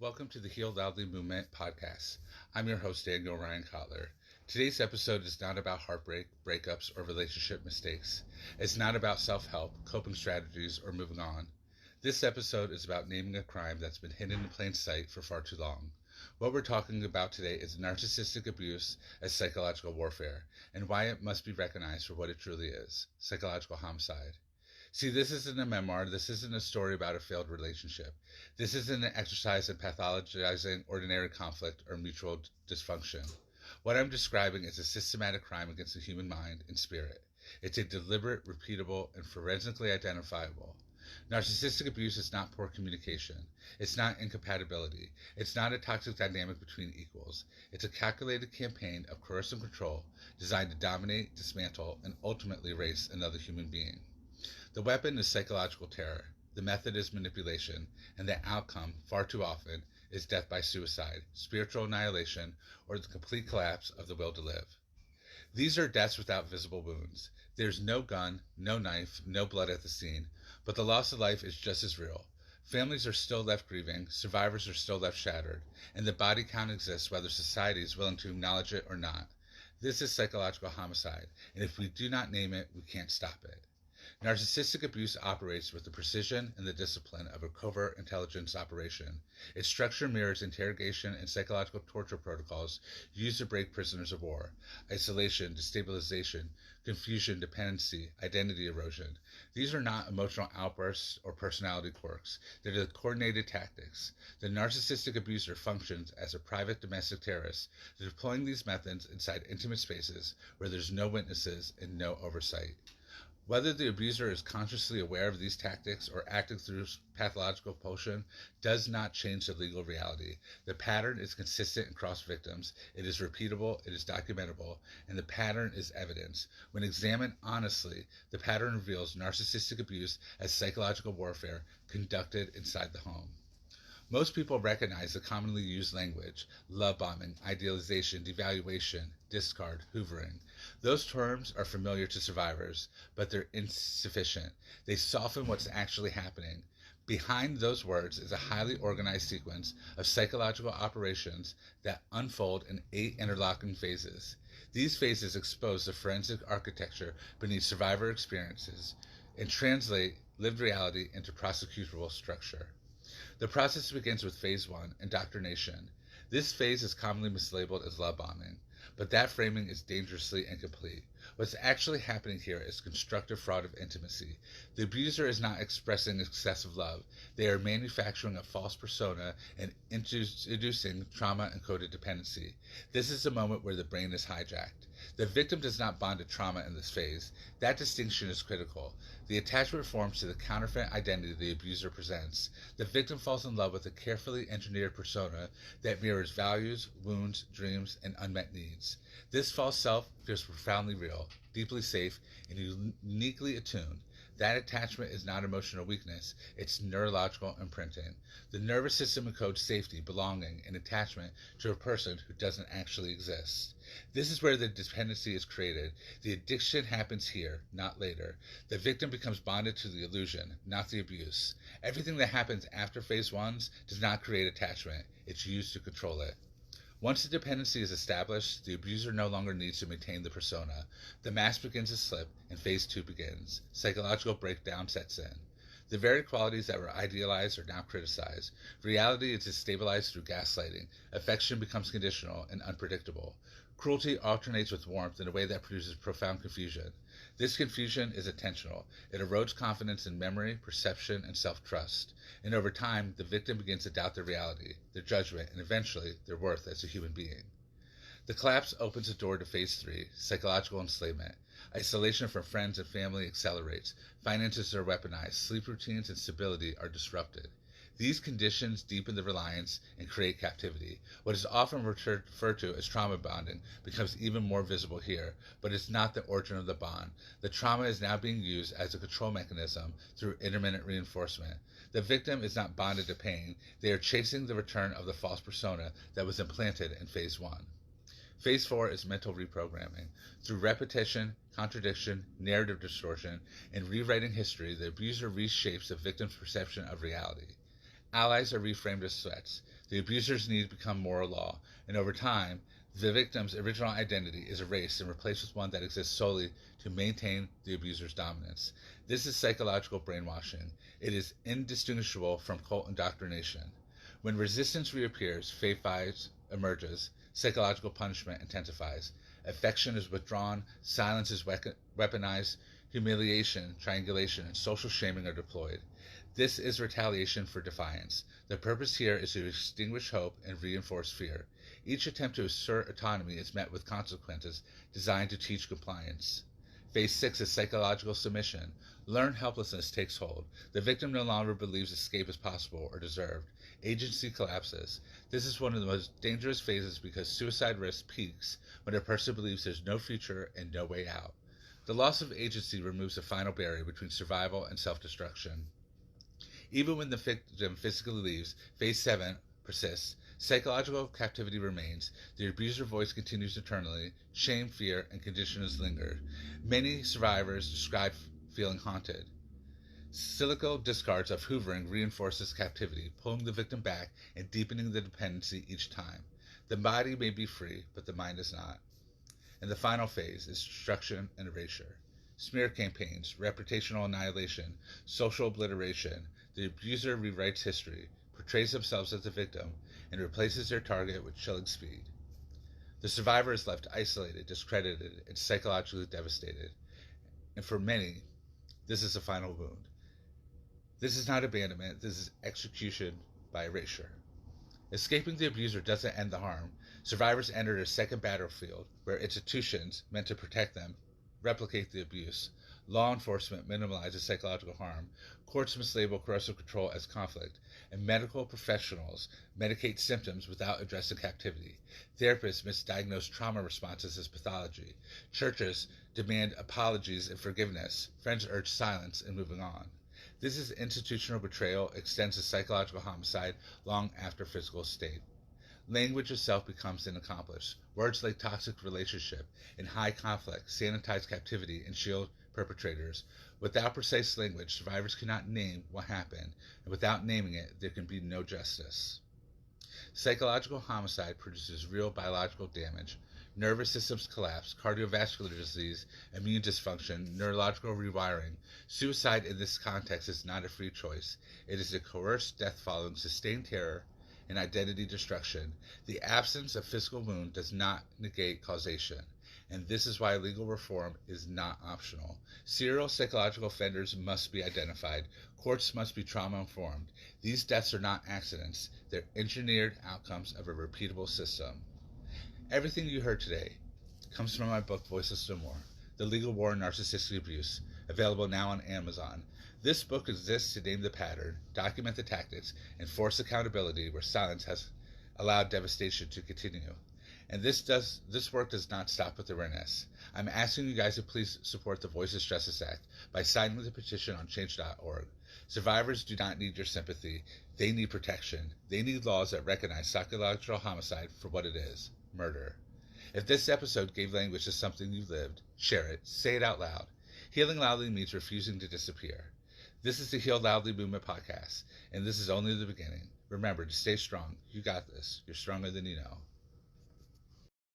Welcome to the Heal Loudly Movement podcast. I'm your host, Daniel Ryan Kotler. Today's episode is not about heartbreak, breakups, or relationship mistakes. It's not about self-help, coping strategies, or moving on. This episode is about naming a crime that's been hidden in plain sight for far too long. What we're talking about today is narcissistic abuse as psychological warfare, and why it must be recognized for what it truly is, psychological homicide. See, this isn't a memoir. This isn't a story about a failed relationship. This isn't an exercise in pathologizing ordinary conflict or mutual dysfunction. What I'm describing is a systematic crime against the human mind and spirit. It's a deliberate, repeatable, and forensically identifiable. Narcissistic abuse is not poor communication. It's not incompatibility. It's not a toxic dynamic between equals. It's a calculated campaign of coercive control designed to dominate, dismantle, and ultimately erase another human being. The weapon is psychological terror, the method is manipulation, and the outcome, far too often, is death by suicide, spiritual annihilation, or the complete collapse of the will to live. These are deaths without visible wounds. There's no gun, no knife, no blood at the scene, but the loss of life is just as real. Families are still left grieving, survivors are still left shattered, and the body count exists whether society is willing to acknowledge it or not. This is psychological homicide, and if we do not name it, we can't stop it. Narcissistic abuse operates with the precision and the discipline of a covert intelligence operation. Its structure mirrors interrogation and psychological torture protocols used to break prisoners of war. Isolation, destabilization, confusion, dependency, identity erosion. These are not emotional outbursts or personality quirks. They're the coordinated tactics. The narcissistic abuser functions as a private domestic terrorist, deploying these methods inside intimate spaces where there's no witnesses and no oversight. Whether the abuser is consciously aware of these tactics or acting through pathological compulsion does not change the legal reality. The pattern is consistent across victims, it is repeatable, it is documentable, and the pattern is evidence. When examined honestly, the pattern reveals narcissistic abuse as psychological warfare conducted inside the home. Most people recognize the commonly used language: love bombing, idealization, devaluation, discard, hoovering. Those terms are familiar to survivors, but they're insufficient. They soften what's actually happening. Behind those words is a highly organized sequence of psychological operations that unfold in 8 interlocking phases. These phases expose the forensic architecture beneath survivor experiences and translate lived reality into prosecutable structure. The process begins with phase 1, indoctrination. This phase is commonly mislabeled as love bombing, but that framing is dangerously incomplete. What's actually happening here is constructive fraud of intimacy. The abuser is not expressing excessive love. They are manufacturing a false persona and introducing trauma-encoded dependency. This is the moment where the brain is hijacked. The victim does not bond to trauma in this phase. That distinction is critical. The attachment forms to the counterfeit identity the abuser presents. The victim falls in love with a carefully engineered persona that mirrors values, wounds, dreams, and unmet needs. This false self feels profoundly real, deeply safe, and uniquely attuned. That attachment is not emotional weakness, it's neurological imprinting. The nervous system encodes safety, belonging, and attachment to a person who doesn't actually exist. This is where the dependency is created. The addiction happens here, not later. The victim becomes bonded to the illusion, not the abuse. Everything that happens after phase 1 does not create attachment. It's used to control it. Once the dependency is established, the abuser no longer needs to maintain the persona. The mask begins to slip, and phase 2 begins. Psychological breakdown sets in. The very qualities that were idealized are now criticized. Reality is destabilized through gaslighting. Affection becomes conditional and unpredictable. Cruelty alternates with warmth in a way that produces profound confusion. This confusion is intentional. It erodes confidence in memory, perception, and self-trust. And over time, the victim begins to doubt their reality, their judgment, and eventually their worth as a human being. The collapse opens the door to phase 3, psychological enslavement. Isolation from friends and family accelerates. Finances are weaponized. Sleep routines and stability are disrupted. These conditions deepen the reliance and create captivity. What is often referred to as trauma bonding becomes even more visible here, but it's not the origin of the bond. The trauma is now being used as a control mechanism through intermittent reinforcement. The victim is not bonded to pain. They are chasing the return of the false persona that was implanted in phase 1. Phase 4 is mental reprogramming. Through repetition, contradiction, narrative distortion, and rewriting history, the abuser reshapes the victim's perception of reality. Allies are reframed as threats. The abuser's needs become moral law, and over time, the victim's original identity is erased and replaced with one that exists solely to maintain the abuser's dominance. This is psychological brainwashing. It is indistinguishable from cult indoctrination. When resistance reappears, faith emerges, psychological punishment intensifies. Affection is withdrawn, silence is weaponized, humiliation, triangulation, and social shaming are deployed. This is retaliation for defiance. The purpose here is to extinguish hope and reinforce fear. Each attempt to assert autonomy is met with consequences designed to teach compliance. Phase 6 is psychological submission. Learned helplessness takes hold. The victim no longer believes escape is possible or deserved. Agency collapses. This is one of the most dangerous phases because suicide risk peaks when a person believes there's no future and no way out. The loss of agency removes the final barrier between survival and self-destruction. Even when the victim physically leaves, phase 7 persists. Psychological captivity remains. The abuser voice continues eternally. Shame, fear, and conditions linger. Many survivors describe feeling haunted. Cyclical discards of hoovering reinforces captivity, pulling the victim back and deepening the dependency each time. The body may be free, but the mind is not. And the final phase is destruction and erasure. Smear campaigns, reputational annihilation, social obliteration. The abuser rewrites history, portrays themselves as the victim, and replaces their target with chilling speed. The survivor is left isolated, discredited, and psychologically devastated. And for many, this is a final wound. This is not abandonment, this is execution by erasure. Escaping the abuser doesn't end the harm. Survivors enter a second battlefield where institutions meant to protect them replicate the abuse. Law enforcement minimizes psychological harm. Courts mislabel corrosive control as conflict. And medical professionals medicate symptoms without addressing captivity. Therapists misdiagnose trauma responses as pathology. Churches demand apologies and forgiveness. Friends urge silence and moving on. This is institutional betrayal extends to psychological homicide long after physical state. Language itself becomes unaccomplished. Words like toxic relationship and high conflict sanitize captivity and shield perpetrators. Without precise language, survivors cannot name what happened, and without naming it, there can be no justice. Psychological homicide produces real biological damage. Nervous systems collapse, cardiovascular disease, immune dysfunction, neurological rewiring. Suicide in this context is not a free choice. It is a coerced death following sustained terror and identity destruction. The absence of physical wound does not negate causation, and this is why legal reform is not optional. Serial psychological offenders must be identified. Courts must be trauma-informed. These deaths are not accidents. They're engineered outcomes of a repeatable system. Everything you heard today comes from my book, Voiceless No More, The Legal War on Narcissistic Abuse, available now on Amazon. This book exists to name the pattern, document the tactics, and force accountability where silence has allowed devastation to continue. And this work does not stop with awareness. I'm asking you guys to please support the Voices Justice Act by signing the petition on change.org. Survivors do not need your sympathy. They need protection. They need laws that recognize psychological homicide for what it is, murder. If this episode gave language to something you lived, share it. Say it out loud. Healing loudly means refusing to disappear. This is the Heal Loudly Movement podcast, and this is only the beginning. Remember to stay strong. You got this. You're stronger than you know.